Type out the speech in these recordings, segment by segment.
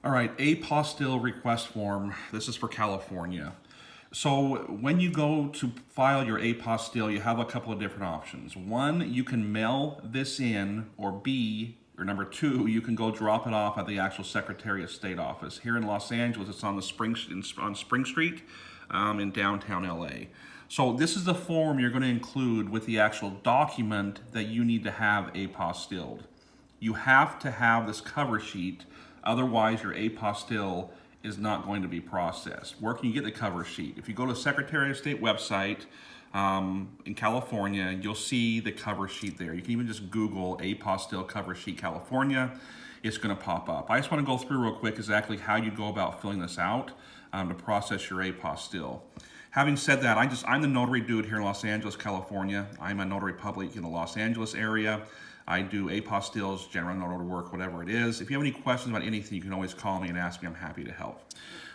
All right, Apostille request form. This is for California. So when you go to file your Apostille, you have a couple of different options. One, you can mail this in, or B, or number two, you can go drop it off at the actual Secretary of State office. Here in Los Angeles, it's on on Spring Street in downtown LA. So this is the form you're going to include with the actual document that you need to have apostilled. You have to have this cover sheet, otherwise your apostille is not going to be processed. Where can you get the cover sheet? If you go to Secretary of State website in California, you'll see the cover sheet there. You can even just Google apostille cover sheet California. It's going to pop up. I just want to go through real quick exactly how you go about filling this out to process your apostille. Having said that, I'm the notary dude here in Los Angeles, California. I'm a notary public in the Los Angeles area. I do apostilles, general notary work, whatever it is. If you have any questions about anything, you can always call me and ask me. I'm happy to help.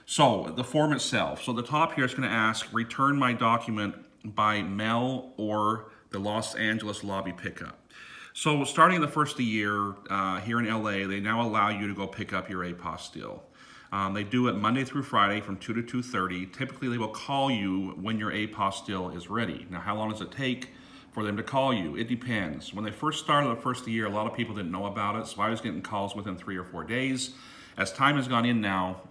So the form itself. So the top here is going to ask, return my document by mail or the Los Angeles lobby pickup. So starting the first of the year here in LA, they now allow you to go pick up your apostille. They do it Monday through Friday from 2 to 2:30. Typically, they will call you when your apostille is ready. Now, how long does it take for them to call you? It depends. When they first started the first of the year, a lot of people didn't know about it, so I was getting calls within 3 or 4 days. As time has gone in now,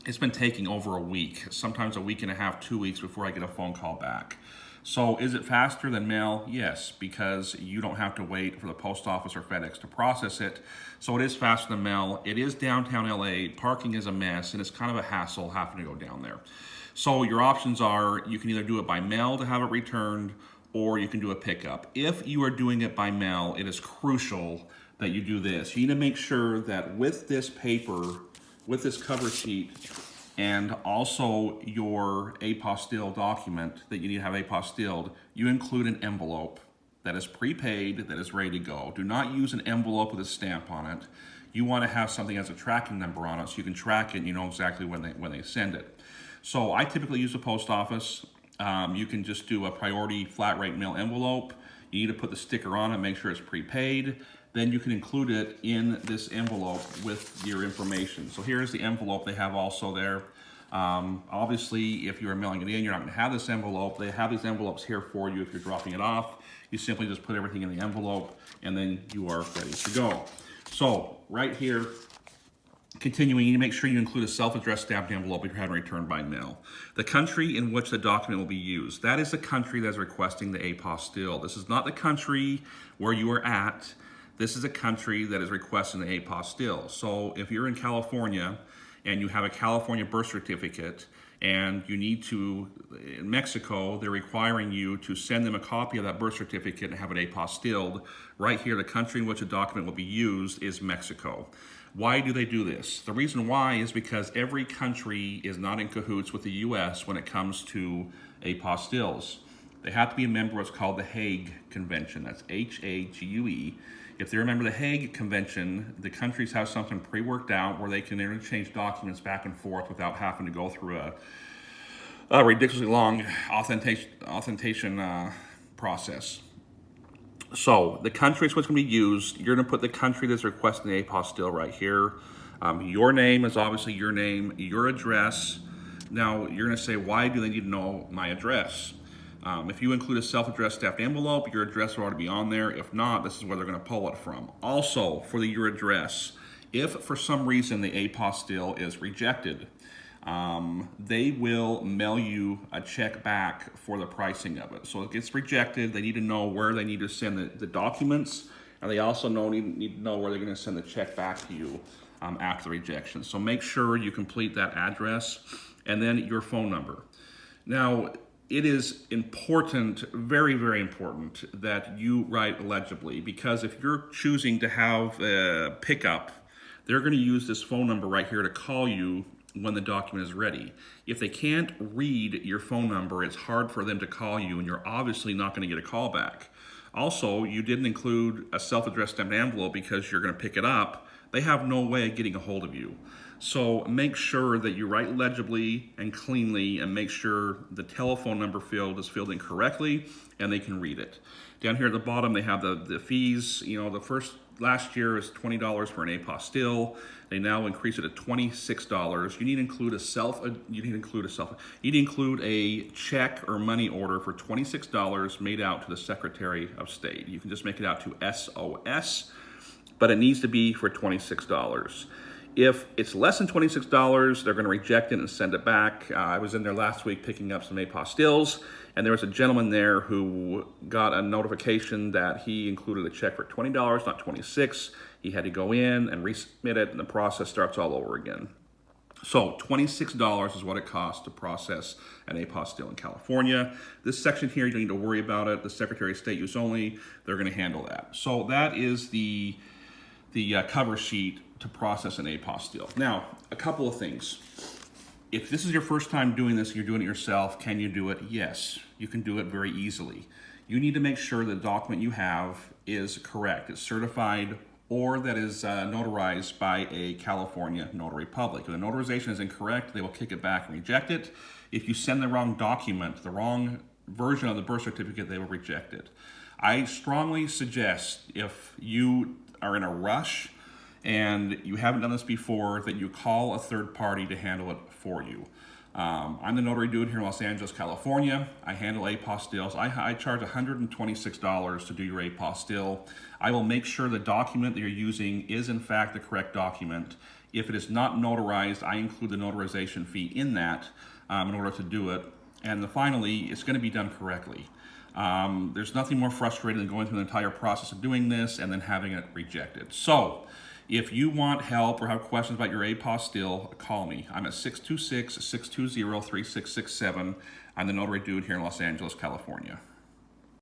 it's been taking over a week, sometimes a week and a half, 2 weeks before I get a phone call back. So is it faster than mail? Yes, because you don't have to wait for the post office or FedEx to process it. So it is faster than mail. It is downtown LA. Parking is a mess, and it's kind of a hassle having to go down there. So your options are, you can either do it by mail to have it returned, or you can do a pickup. If you are doing it by mail, it is crucial that you do this. You need to make sure that with this paper, with this cover sheet, and also your apostille document that you need to have apostilled, you include an envelope that is prepaid, that is ready to go. Do not use an envelope with a stamp on it. You want to have something that has a tracking number on it so you can track it and you know exactly when they send it. So I typically use the post office. You can just do a priority flat rate mail envelope. You need to put the sticker on it, make sure it's prepaid. Then you can include it in this envelope with your information. So here's the envelope they have also there. Obviously, if you're mailing it in, you're not going to have this envelope. They have these envelopes here for you if you're dropping it off. You simply just put everything in the envelope, and then you are ready to go. So right here, continuing, you need to make sure you include a self-addressed stamped envelope if you're having returned by mail. The country in which the document will be used. That is the country that's requesting the apostille. This is not the country where you are at. This is a country that is requesting the apostille. So if you're in California and you have a California birth certificate and you need to, in Mexico, they're requiring you to send them a copy of that birth certificate and have it apostilled. Right here, the country in which a document will be used is Mexico. Why do they do this? The reason why is because every country is not in cahoots with the U.S. when it comes to apostilles. They have to be a member of what's called the Hague Convention. That's H-A-G-U-E. If they're a member of the Hague Convention, the countries have something pre-worked out where they can interchange documents back and forth without having to go through a ridiculously long authentication process. So the country is what's going to be used. You're going to put the country that's requesting the apostille right here. Your name is obviously your name, your address. Now you're going to say, why do they need to know my address? If you include a self-addressed stamped envelope, your address will already be on there. If not, this is where they're going to pull it from. Also, for your address, if for some reason the apostille is rejected, they will mail you a check back for the pricing of it. So it gets rejected. They need to know where they need to send the documents, and they also need to know where they're going to send the check back to you after the rejection. So make sure you complete that address and then your phone number. Now, it is important, very, very important, that you write legibly, because if you're choosing to have a pickup, they're going to use this phone number right here to call you when the document is ready. If they can't read your phone number, it's hard for them to call you, and you're obviously not going to get a call back. Also, you didn't include a self-addressed stamped envelope because you're going to pick it up. They have no way of getting a hold of you. So make sure that you write legibly and cleanly, and make sure the telephone number field is filled in correctly and they can read it. Down here at the bottom, they have the fees. You know, the first last year is $20 for an apostille. They now increase it to $26. You need to include a check or money order for $26 made out to the Secretary of State. You can just make it out to SOS, but it needs to be for $26. If it's less than $26, they're going to reject it and send it back. I was in there last week picking up some apostilles, and there was a gentleman there who got a notification that he included a check for $20, not $26. He had to go in and resubmit it, and the process starts all over again. So $26 is what it costs to process an apostille in California. This section here, you don't need to worry about it. The Secretary of State use only, they're going to handle that. So that is the cover sheet to process an apostille. Now, a couple of things. If this is your first time doing this, you're doing it yourself, can you do it? Yes, you can do it very easily. You need to make sure the document you have is correct. It's certified or that is notarized by a California notary public. If the notarization is incorrect, they will kick it back and reject it. If you send the wrong document, the wrong version of the birth certificate, they will reject it. I strongly suggest if you are in a rush and you haven't done this before, that you call a third party to handle it for you. I'm the notary dude here in Los Angeles, California. I handle apostilles. I charge $126 to do your apostille. I will make sure the document that you're using is in fact the correct document. If it is not notarized, I include the notarization fee in that in order to do it. And finally, it's going to be done correctly. There's nothing more frustrating than going through the entire process of doing this and then having it rejected. So, if you want help or have questions about your apostille, call me. I'm at 626-620-3667. I'm the notary dude here in Los Angeles, California.